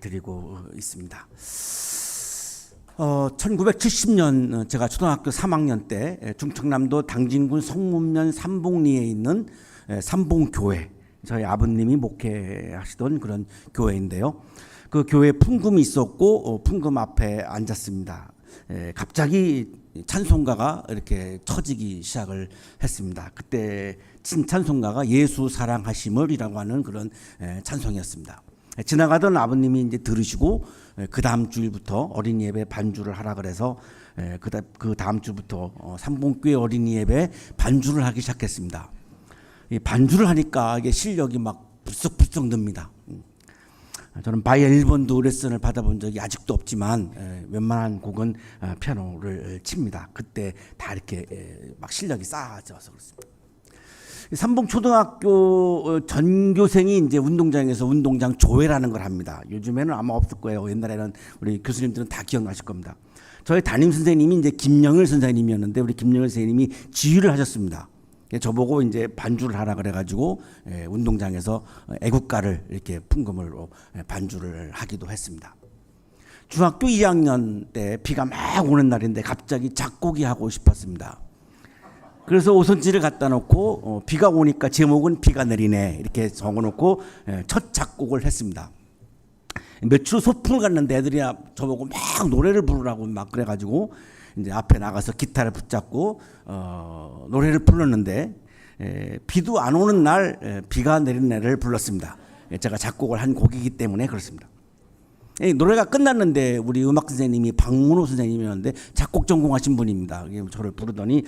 드리고 있습니다. 1970년 제가 초등학교 3학년 때 중청남도 당진군 성문면 삼봉리에 있는 삼봉교회, 저희 아버님이 목회하시던 그런 교회인데요. 그 교회에 풍금이 있었고 풍금 앞에 앉았습니다. 갑자기 찬송가가 이렇게 터지기 시작을 했습니다. 그때 찬송가가 예수 사랑하심을이라고 하는 그런 찬송이었습니다. 지나가던 아버님이 이제 들으시고 그 다음 주일부터 어린이 예배 반주를 하라 그래서 그 다음 주부터 삼봉교회 어린이 예배 반주를 하기 시작했습니다. 이 반주를 하니까 이게 실력이 막 불쑥불쑥 늡니다. 저는 바이엘 1번도 레슨을 받아본 적이 아직도 없지만 웬만한 곡은 피아노를 칩니다. 그때 다 이렇게 막 실력이 쌓아져서 그렇습니다. 삼봉초등학교 전교생이 이제 운동장에서 운동장 조회라는 걸 합니다. 요즘에는 아마 없을 거예요. 옛날에는 우리 교수님들은 다 기억나실 겁니다. 저희 담임 선생님이 이제 김영일 선생님이었는데 우리 김영일 선생님이 지휘를 하셨습니다. 저보고 이제 반주를 하라 그래가지고 운동장에서 애국가를 이렇게 풍금으로 반주를 하기도 했습니다. 중학교 2학년 때 비가 막 오는 날인데 갑자기 작곡이 하고 싶었습니다. 그래서 오선지를 갖다 놓고 비가 오니까 제목은 비가 내리네 이렇게 적어놓고 첫 작곡을 했습니다. 며칠 후 소풍을 갔는데 애들이 저보고 막 노래를 부르라고 막 그래가지고 이제 앞에 나가서 기타를 붙잡고 노래를 불렀는데 비도 안 오는 날 비가 내리는 날을 불렀습니다. 제가 작곡을 한 곡이기 때문에 그렇습니다. 노래가 끝났는데 우리 음악 선생님이 박문호 선생님이었는데 작곡 전공하신 분입니다. 저를 부르더니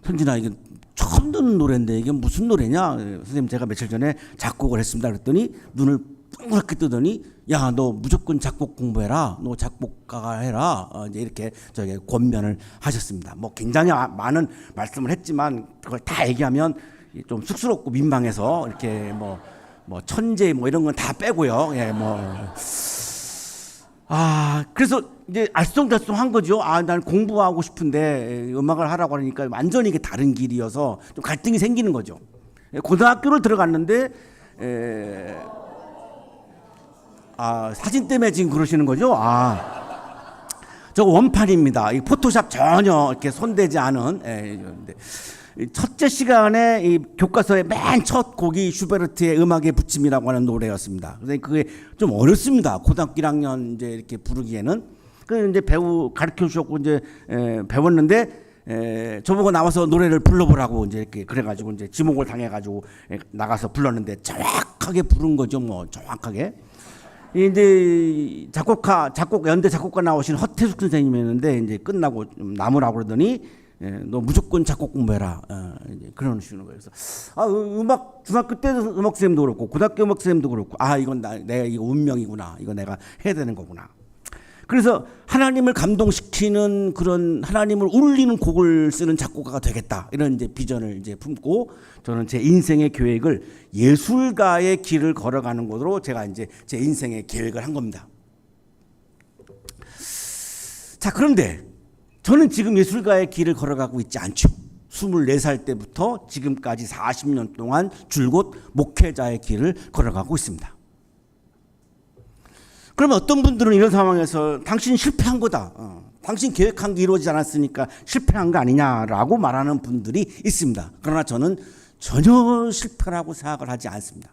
현진아 이게 처음 듣는 노래인데 이게 무슨 노래냐? 선생님 제가 며칠 전에 작곡을 했습니다. 그랬더니 눈을 동그랗게 뜨더니 야 너 무조건 작곡 공부해라. 너 작곡가가 해라. 이제 이렇게 저에게 권면을 하셨습니다. 뭐 굉장히 많은 말씀을 했지만 그걸 다 얘기하면 좀 쑥스럽고 민망해서 이렇게 뭐 천재 뭐 이런 건 다 빼고요. 그래서 이제 알쏭달쏭한 거죠. 난 공부하고 싶은데 음악을 하라고 하니까 완전히 이게 다른 길이어서 좀 갈등이 생기는 거죠. 고등학교를 들어갔는데 사진 때문에 지금 그러시는 거죠? 저거 원판입니다. 이 포토샵 전혀 이렇게 손대지 않은. 첫째 시간에 이 교과서의 맨 첫 곡이 슈베르트의 음악의 부침이라고 하는 노래였습니다. 그래서 그게 좀 어렵습니다. 고등학교 1학년 이제 이렇게 부르기에는. 그 이제 가르쳐 주셨고 이제 배웠는데 저보고 나와서 노래를 불러보라고 이제 이렇게 그래가지고 이제 지목을 당해가지고 나가서 불렀는데 정확하게 부른 거죠. 뭐 정확하게. 이제 연대 작곡가 나오신 허태숙 선생님이었는데 이제 끝나고 좀 남으라고 그러더니 너 무조건 작곡 공부해라. 이제 그러시는 거예요. 그래서 음악 중학교 때도 음악 선생님도 그렇고 고등학교 음악 선생님도 그렇고 이건 내가 이거 운명이구나. 이거 내가 해야 되는 거구나. 그래서 하나님을 감동시키는 그런 하나님을 울리는 곡을 쓰는 작곡가가 되겠다. 이런 이제 비전을 이제 품고 저는 제 인생의 계획을 예술가의 길을 걸어가는 것으로 제가 이제 제 인생의 계획을 한 겁니다. 자, 그런데 저는 지금 예술가의 길을 걸어가고 있지 않죠. 24살 때부터 지금까지 40년 동안 줄곧 목회자의 길을 걸어가고 있습니다. 그러면 어떤 분들은 이런 상황에서 당신 실패한 거다. 당신 계획한 게 이루어지지 않았으니까 실패한 거 아니냐라고 말하는 분들이 있습니다. 그러나 저는 전혀 실패라고 생각을 하지 않습니다.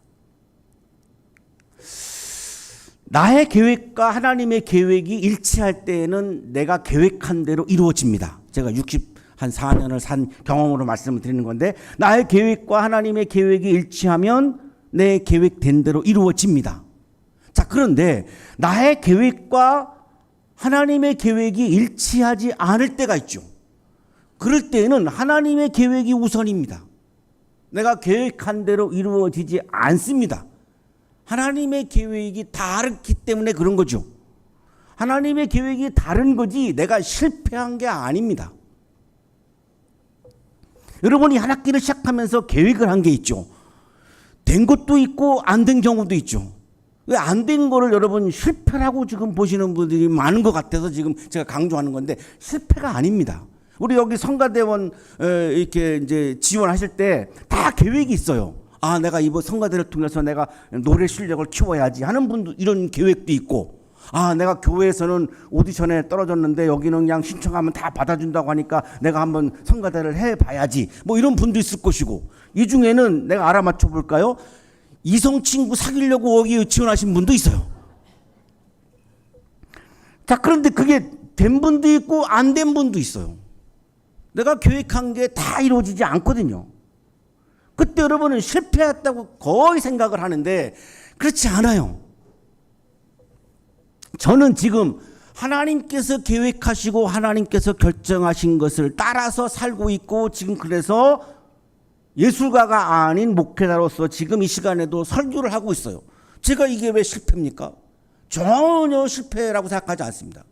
나의 계획과 하나님의 계획이 일치할 때에는 내가 계획한 대로 이루어집니다. 제가 64년을 산 경험으로 말씀을 드리는 건데 나의 계획과 하나님의 계획이 일치하면 내 계획된 대로 이루어집니다. 자, 그런데 나의 계획과 하나님의 계획이 일치하지 않을 때가 있죠. 그럴 때에는 하나님의 계획이 우선입니다. 내가 계획한 대로 이루어지지 않습니다. 하나님의 계획이 다르기 때문에 그런 거죠. 하나님의 계획이 다른 거지 내가 실패한 게 아닙니다. 여러분이 한 학기를 시작하면서 계획을 한 게 있죠. 된 것도 있고 안 된 경우도 있죠. 왜 안 된 거를 여러분 실패라고 지금 보시는 분들이 많은 것 같아서 지금 제가 강조하는 건데 실패가 아닙니다. 우리 여기 성가대원 이렇게 이제 지원하실 때 다 계획이 있어요. 아, 내가 이번 성가대를 통해서 내가 노래 실력을 키워야지 하는 분도 이런 계획도 있고, 아, 내가 교회에서는 오디션에 떨어졌는데 여기는 그냥 신청하면 다 받아준다고 하니까 내가 한번 성가대를 해봐야지, 뭐 이런 분도 있을 것이고, 이 중에는 내가 알아맞혀 볼까요? 이성 친구 사귀려고 여기 지원하신 분도 있어요. 자, 그런데 그게 된 분도 있고 안 된 분도 있어요. 내가 계획한 게 다 이루어지지 않거든요. 그때 여러분은 실패했다고 거의 생각을 하는데 그렇지 않아요. 저는 지금 하나님께서 계획하시고 하나님께서 결정하신 것을 따라서 살고 있고, 지금 그래서 예술가가 아닌 목회자로서 지금 이 시간에도 설교를 하고 있어요. 제가 이게 왜 실패입니까? 전혀 실패라고 생각하지 않습니다.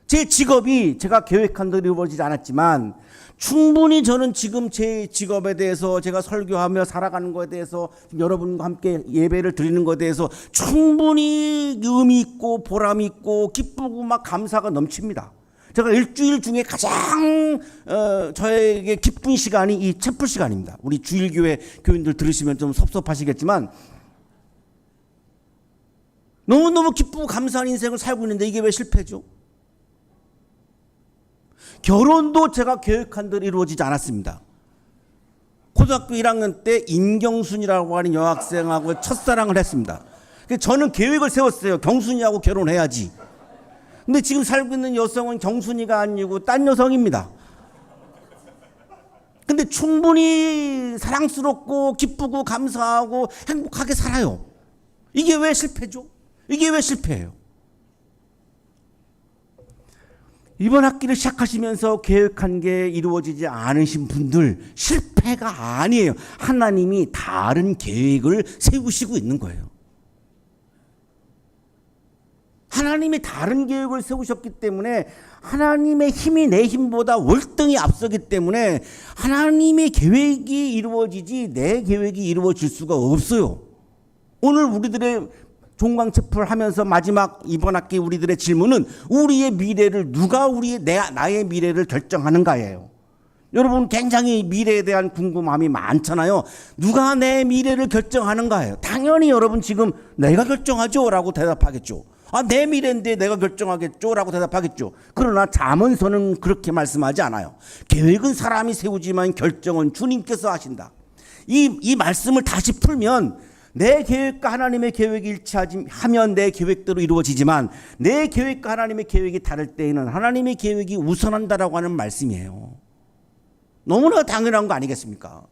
제 직업이 제가 계획한 대로 이루어지지 않았지만 충분히 저는 지금 제 직업에 대해서, 제가 설교하며 살아가는 것에 대해서, 여러분과 함께 예배를 드리는 것에 대해서 충분히 의미 있고 보람이 있고 기쁘고 막 감사가 넘칩니다. 제가 일주일 중에 가장 저에게 기쁜 시간이 이 채플 시간입니다. 우리 주일교회 교인들 들으시면 좀 섭섭하시겠지만 너무너무 기쁘고 감사한 인생을 살고 있는데 이게 왜 실패죠? 결혼도 제가 계획한 대로 이루어지지 않았습니다. 고등학교 1학년 때 임경순이라고 하는 여학생하고 첫사랑을 했습니다. 저는 계획을 세웠어요. 경순이하고 결혼해야지. 근데 지금 살고 있는 여성은 경순이가 아니고 딴 여성입니다. 근데 충분히 사랑스럽고 기쁘고 감사하고 행복하게 살아요. 이게 왜 실패죠? 이게 왜 실패예요? 이번 학기를 시작하시면서 계획한 게 이루어지지 않으신 분들, 실패가 아니에요. 하나님이 다른 계획을 세우시고 있는 거예요. 하나님이 다른 계획을 세우셨기 때문에, 하나님의 힘이 내 힘보다 월등히 앞서기 때문에 하나님의 계획이 이루어지지 내 계획이 이루어질 수가 없어요. 오늘 우리들의 종강체플 하면서 마지막 이번 학기 우리들의 질문은 우리의 미래를 누가 나의 미래를 결정하는가예요. 여러분 굉장히 미래에 대한 궁금함이 많잖아요. 누가 내 미래를 결정하는가예요. 당연히 여러분 지금 내가 결정하죠 라고 대답하겠죠. 아, 내 미래인데 내가 결정하겠죠 라고 대답하겠죠. 그러나 잠언서는 그렇게 말씀하지 않아요. 계획은 사람이 세우지만 결정은 주님께서 하신다. 이 말씀을 다시 풀면, 내 계획과 하나님의 계획이 일치하면 내 계획대로 이루어지지만 내 계획과 하나님의 계획이 다를 때에는 하나님의 계획이 우선한다라고 하는 말씀이에요. 너무나 당연한 거 아니겠습니까?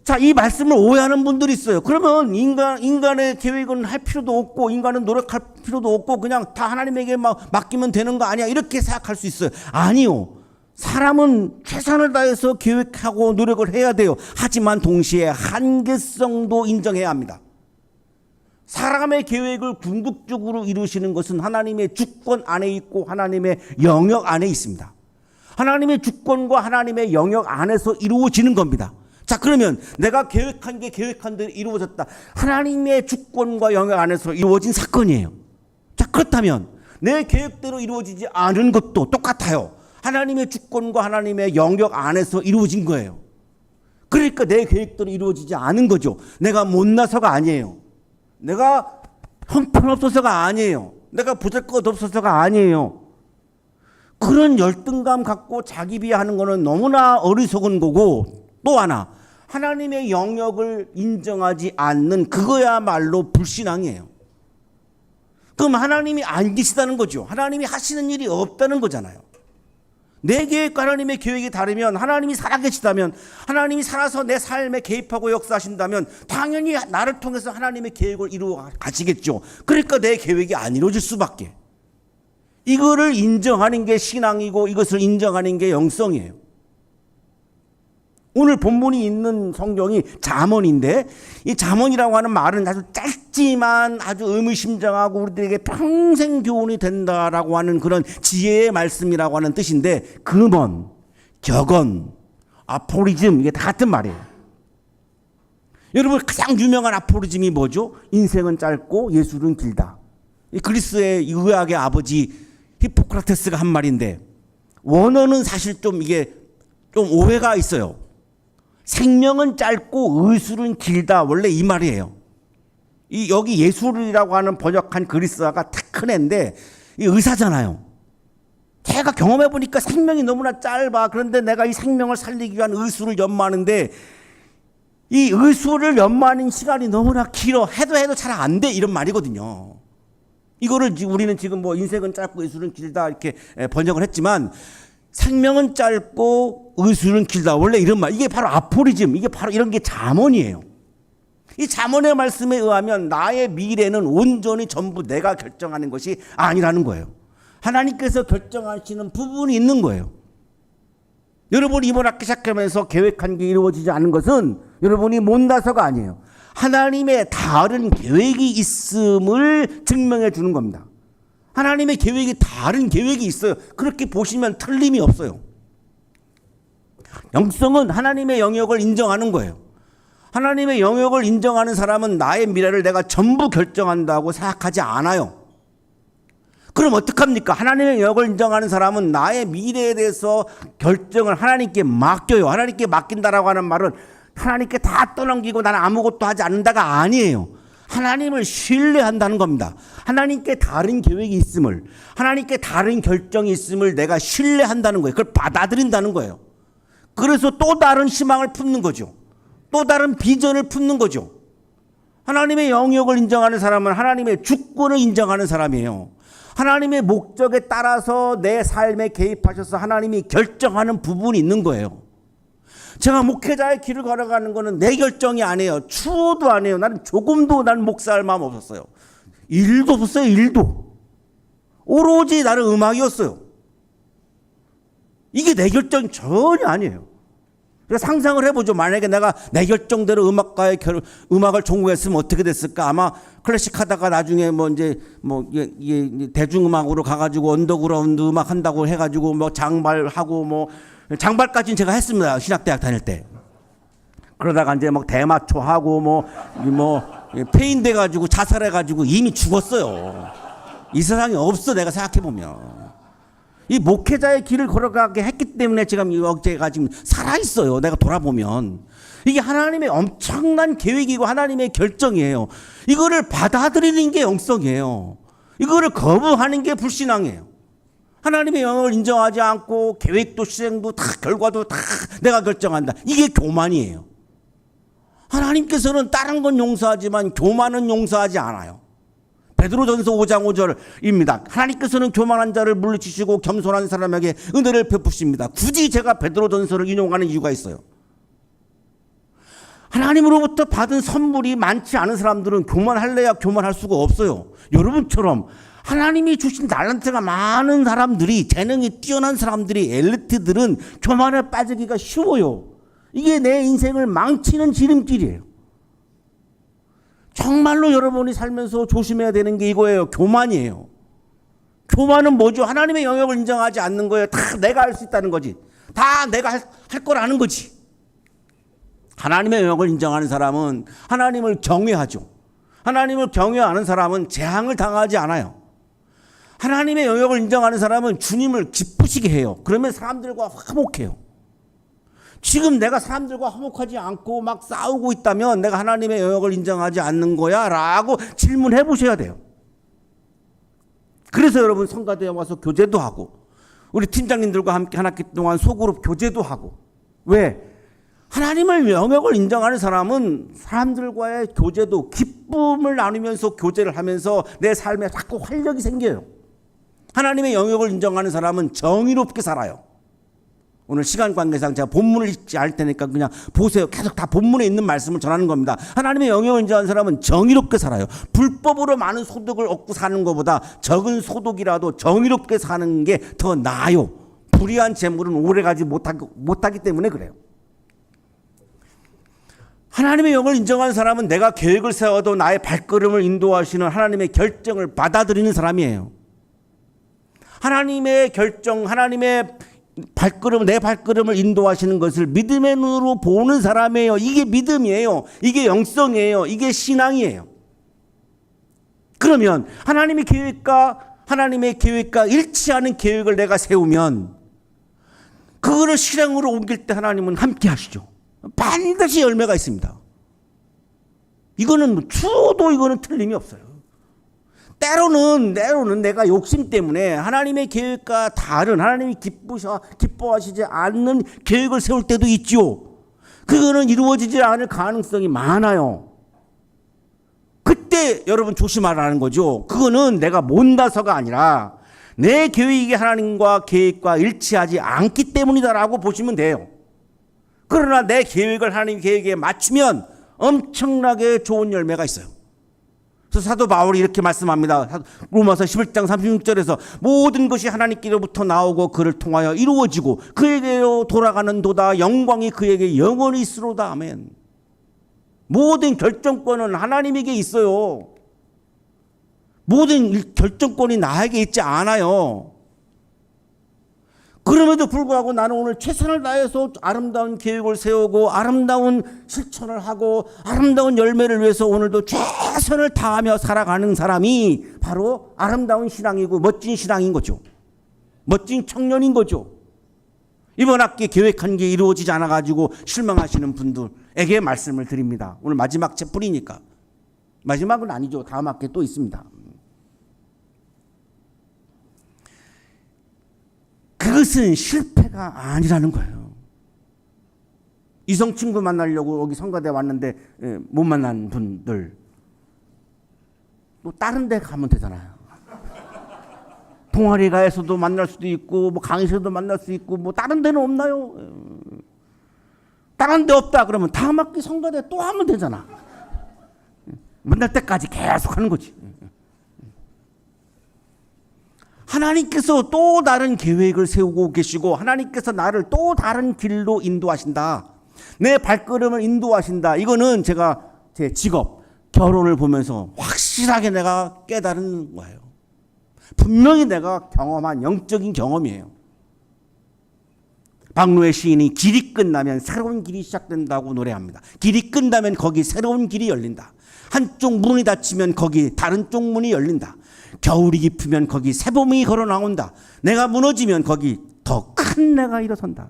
자, 이 말씀을 오해하는 분들이 있어요. 그러면 인간의 계획은 할 필요도 없고, 인간은 노력할 필요도 없고, 그냥 다 하나님에게 맡기면 되는 거 아니야, 이렇게 생각할 수 있어요. 아니요. 사람은 최선을 다해서 계획하고 노력을 해야 돼요. 하지만 동시에 한계성도 인정해야 합니다. 사람의 계획을 궁극적으로 이루시는 것은 하나님의 주권 안에 있고 하나님의 영역 안에 있습니다. 하나님의 주권과 하나님의 영역 안에서 이루어지는 겁니다. 자, 그러면 내가 계획한 게 계획한 대로 이루어졌다. 하나님의 주권과 영역 안에서 이루어진 사건이에요. 자, 그렇다면 내 계획대로 이루어지지 않은 것도 똑같아요. 하나님의 주권과 하나님의 영역 안에서 이루어진 거예요. 그러니까 내 계획대로 이루어지지 않은 거죠. 내가 못나서가 아니에요. 내가 형편없어서가 아니에요. 내가 보잘것없어서가 아니에요. 그런 열등감 갖고 자기 비하하는 거는 너무나 어리석은 거고, 또 하나, 하나님의 영역을 인정하지 않는 그거야말로 불신앙이에요. 그럼 하나님이 안 계시다는 거죠. 하나님이 하시는 일이 없다는 거잖아요. 내 계획과 하나님의 계획이 다르면, 하나님이 살아계시다면, 하나님이 살아서 내 삶에 개입하고 역사하신다면 당연히 나를 통해서 하나님의 계획을 이루어 가시겠죠. 그러니까 내 계획이 안 이루어질 수밖에. 이거를 인정하는 게 신앙이고 이것을 인정하는 게 영성이에요. 오늘 본문이 있는 성경이 잠언인데, 이 잠언이라고 하는 말은 아주 짧지만 아주 의미심장하고 우리들에게 평생 교훈이 된다라고 하는 그런 지혜의 말씀이라고 하는 뜻인데, 금언, 격언, 아포리즘, 이게 다 같은 말이에요. 여러분, 가장 유명한 아포리즘이 뭐죠? 인생은 짧고 예술은 길다. 이 그리스의 의학의 아버지 히포크라테스가 한 말인데, 원어는 사실 좀 이게 좀 오해가 있어요. 생명은 짧고 의술은 길다. 원래 이 말이에요. 여기 예술이라고 하는 번역한 그리스어가 탁 큰 애인데 이 의사잖아요. 제가 경험해 보니까 생명이 너무나 짧아. 그런데 내가 이 생명을 살리기 위한 의술을 연마하는데 이 의술을 연마하는 시간이 너무나 길어. 해도 잘 안 돼. 이런 말이거든요. 이거를 우리는 지금 뭐 인생은 짧고 의술은 길다 이렇게 번역을 했지만 생명은 짧고 의술은 길다. 원래 이런 말. 이게 바로 아포리즘. 이게 바로 이런 게 잠언이에요. 이 잠언의 말씀에 의하면 나의 미래는 온전히 전부 내가 결정하는 것이 아니라는 거예요. 하나님께서 결정하시는 부분이 있는 거예요. 여러분이 이번 학기 시작하면서 계획한 게 이루어지지 않은 것은 여러분이 못나서가 아니에요. 하나님의 다른 계획이 있음을 증명해 주는 겁니다. 하나님의 계획이 다른 계획이 있어요. 그렇게 보시면 틀림이 없어요. 영성은 하나님의 영역을 인정하는 거예요. 하나님의 영역을 인정하는 사람은 나의 미래를 내가 전부 결정한다고 생각하지 않아요. 그럼 어떡합니까? 하나님의 영역을 인정하는 사람은 나의 미래에 대해서 결정을 하나님께 맡겨요. 하나님께 맡긴다라고 하는 말은 하나님께 다 떠넘기고 나는 아무것도 하지 않는다가 아니에요. 하나님을 신뢰한다는 겁니다. 하나님께 다른 계획이 있음을, 하나님께 다른 결정이 있음을 내가 신뢰한다는 거예요. 그걸 받아들인다는 거예요. 그래서 또 다른 희망을 품는 거죠. 또 다른 비전을 품는 거죠. 하나님의 영역을 인정하는 사람은 하나님의 주권을 인정하는 사람이에요. 하나님의 목적에 따라서 내 삶에 개입하셔서 하나님이 결정하는 부분이 있는 거예요. 제가 목회자의 길을 걸어가는 거는 내 결정이 아니에요. 추호도 아니에요. 나는 조금도 나는 목사할 마음 없었어요. 일도 없었어요. 일도. 오로지 나는 음악이었어요. 이게 내 결정이 전혀 아니에요. 그래서 상상을 해보죠. 만약에 내가 내 결정대로 음악을 전공했으면 어떻게 됐을까? 아마 클래식 하다가 나중에 대중음악으로 가가지고 언더그라운드 음악 한다고 해가지고 장발하고 장발까지는 제가 했습니다. 신학대학 다닐 때. 그러다가 이제 대마초 하고 폐인 돼가지고 자살해가지고 이미 죽었어요. 이 세상에 없어. 내가 생각해보면. 이 목회자의 길을 걸어가게 했기 때문에 제가 지금 살아있어요. 내가 돌아보면. 이게 하나님의 엄청난 계획이고 하나님의 결정이에요. 이거를 받아들이는 게 영성이에요. 이거를 거부하는 게 불신앙이에요. 하나님의 영역을 인정하지 않고 계획도 실행도 다 결과도 다 내가 결정한다. 이게 교만이에요. 하나님께서는 다른 건 용서하지만 교만은 용서하지 않아요. 베드로전서 5장 5절입니다. 하나님께서는 교만한 자를 물리치시고 겸손한 사람에게 은혜를 베푸십니다. 굳이 제가 베드로전서를 인용하는 이유가 있어요. 하나님으로부터 받은 선물이 많지 않은 사람들은 교만할래야 교만할 수가 없어요. 여러분처럼 하나님이 주신 달란트가 많은 사람들이, 재능이 뛰어난 사람들이, 엘리트들은 교만에 빠지기가 쉬워요. 이게 내 인생을 망치는 지름길이에요. 정말로 여러분이 살면서 조심해야 되는 게 이거예요. 교만이에요. 교만은 뭐죠? 하나님의 영역을 인정하지 않는 거예요. 다 내가 할 수 있다는 거지. 다 내가 할 거라는 거지. 하나님의 영역을 인정하는 사람은 하나님을 경외하죠. 하나님을 경외하는 사람은 재앙을 당하지 않아요. 하나님의 영역을 인정하는 사람은 주님을 기쁘시게 해요. 그러면 사람들과 화목해요. 지금 내가 사람들과 화목하지 않고 막 싸우고 있다면 내가 하나님의 영역을 인정하지 않는 거야? 라고 질문해 보셔야 돼요. 그래서 여러분 성가대에 와서 교제도 하고 우리 팀장님들과 함께 한 학기 동안 소그룹 교제도 하고. 왜? 하나님의 영역을 인정하는 사람은 사람들과의 교제도 기쁨을 나누면서 교제를 하면서 내 삶에 자꾸 활력이 생겨요. 하나님의 영역을 인정하는 사람은 정의롭게 살아요. 오늘 시간 관계상 제가 본문을 읽지 않을 테니까 그냥 보세요. 계속 다 본문에 있는 말씀을 전하는 겁니다. 하나님의 영역을 인정하는 사람은 정의롭게 살아요. 불법으로 많은 소득을 얻고 사는 것보다 적은 소득이라도 정의롭게 사는 게 더 나아요. 불의한 재물은 오래가지 못하기 때문에 그래요. 하나님의 영역을 인정하는 사람은 내가 계획을 세워도 나의 발걸음을 인도하시는 하나님의 결정을 받아들이는 사람이에요. 하나님의 결정, 하나님의 내 발걸음을 인도하시는 것을 믿음의 눈으로 보는 사람이에요. 이게 믿음이에요. 이게 영성이에요. 이게 신앙이에요. 그러면 하나님의 계획과 일치하는 계획을 내가 세우면 그거를 실행으로 옮길 때 하나님은 함께 하시죠. 반드시 열매가 있습니다. 이거는 추도 이거는 틀림이 없어요. 때로는 내가 욕심 때문에 하나님의 계획과 다른, 하나님이 기뻐하시지 않는 계획을 세울 때도 있죠. 그거는 이루어지지 않을 가능성이 많아요. 그때 여러분 조심하라는 거죠. 그거는 내가 못나서가 아니라 내 계획이 하나님과 계획과 일치하지 않기 때문이다라고 보시면 돼요. 그러나 내 계획을 하나님 계획에 맞추면 엄청나게 좋은 열매가 있어요. 그래서 사도 바울이 이렇게 말씀합니다. 로마서 11장 36절에서 모든 것이 하나님께로부터 나오고 그를 통하여 이루어지고 그에게로 돌아가는 도다 영광이 그에게 영원히 있으로다. 아멘. 모든 결정권은 하나님에게 있어요. 모든 결정권이 나에게 있지 않아요. 그럼에도 불구하고 나는 오늘 최선을 다해서 아름다운 계획을 세우고 아름다운 실천을 하고 아름다운 열매를 위해서 오늘도 최선을 다하며 살아가는 사람이 바로 아름다운 신앙이고 멋진 신앙인 거죠. 멋진 청년인 거죠. 이번 학기 계획한 게 이루어지지 않아가지고 실망하시는 분들에게 말씀을 드립니다. 오늘 마지막 채플이니까. 마지막은 아니죠. 다음 학기에 또 있습니다. 그것은 실패가 아니라는 거예요. 이성 친구 만나려고 여기 성가대 왔는데 못 만난 분들 또 다른 데 가면 되잖아요. 동아리가에서도 만날 수도 있고 뭐 강의실도 만날 수 있고 뭐 다른 데는 없나요? 다른 데 없다 그러면 다음 학기 성가대 또 하면 되잖아. 만날 때까지 계속 하는 거지. 하나님께서 또 다른 계획을 세우고 계시고 하나님께서 나를 또 다른 길로 인도하신다. 내 발걸음을 인도하신다. 이거는 제가 제 직업, 결혼을 보면서 확실하게 내가 깨달은 거예요. 분명히 내가 경험한 영적인 경험이에요. 박노해 시인이 길이 끝나면 새로운 길이 시작된다고 노래합니다. 길이 끝나면 거기 새로운 길이 열린다. 한쪽 문이 닫히면 거기 다른 쪽 문이 열린다. 겨울이 깊으면 거기 새봄이 걸어 나온다. 내가 무너지면 거기 더 큰 내가 일어선다.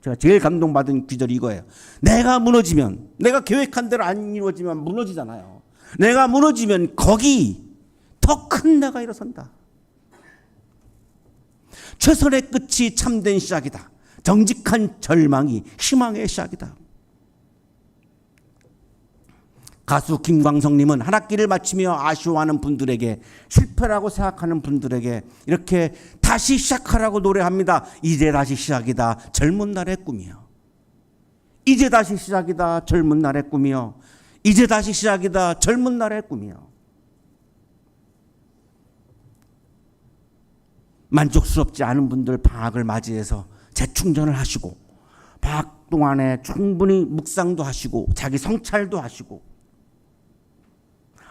제가 제일 감동받은 구절이 이거예요. 내가 무너지면, 내가 계획한 대로 안 이루어지면 무너지잖아요. 내가 무너지면 거기 더 큰 내가 일어선다. 최선의 끝이 참된 시작이다. 정직한 절망이 희망의 시작이다. 가수 김광석님은 한 학기를 마치며 아쉬워하는 분들에게, 실패라고 생각하는 분들에게 이렇게 다시 시작하라고 노래합니다. 이제 다시 시작이다. 젊은 날의 꿈이요. 이제 다시 시작이다. 젊은 날의 꿈이요. 이제 다시 시작이다. 젊은 날의 꿈이요. 만족스럽지 않은 분들 방학을 맞이해서 재충전을 하시고 방학 동안에 충분히 묵상도 하시고 자기 성찰도 하시고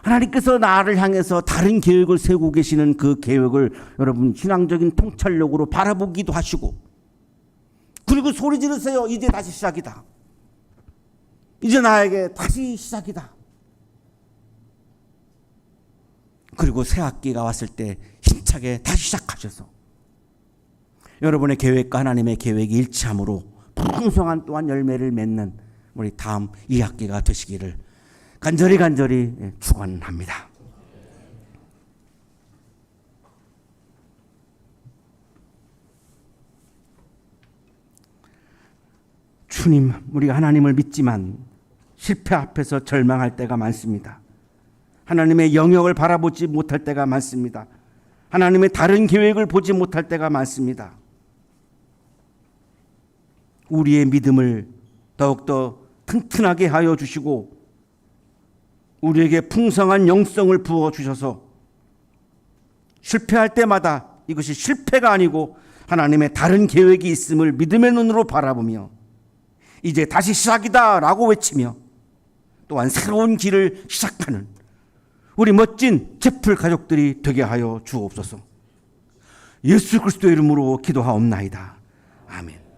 하나님께서 나를 향해서 다른 계획을 세우고 계시는 그 계획을 여러분 신앙적인 통찰력으로 바라보기도 하시고 그리고 소리 지르세요. 이제 다시 시작이다. 이제 나에게 다시 시작이다. 그리고 새 학기가 왔을 때 힘차게 다시 시작하셔서 여러분의 계획과 하나님의 계획이 일치함으로 풍성한 또한 열매를 맺는 우리 다음 2학기가 되시기를 간절히 축원합니다. 주님, 우리가 하나님을 믿지만 실패 앞에서 절망할 때가 많습니다. 하나님의 영역을 바라보지 못할 때가 많습니다. 하나님의 다른 계획을 보지 못할 때가 많습니다. 우리의 믿음을 더욱더 튼튼하게 하여 주시고 우리에게 풍성한 영성을 부어주셔서 실패할 때마다 이것이 실패가 아니고 하나님의 다른 계획이 있음을 믿음의 눈으로 바라보며 이제 다시 시작이다 라고 외치며 또한 새로운 길을 시작하는 우리 멋진 제풀 가족들이 되게 하여 주옵소서. 예수 그리스도의 이름으로 기도하옵나이다. 아멘.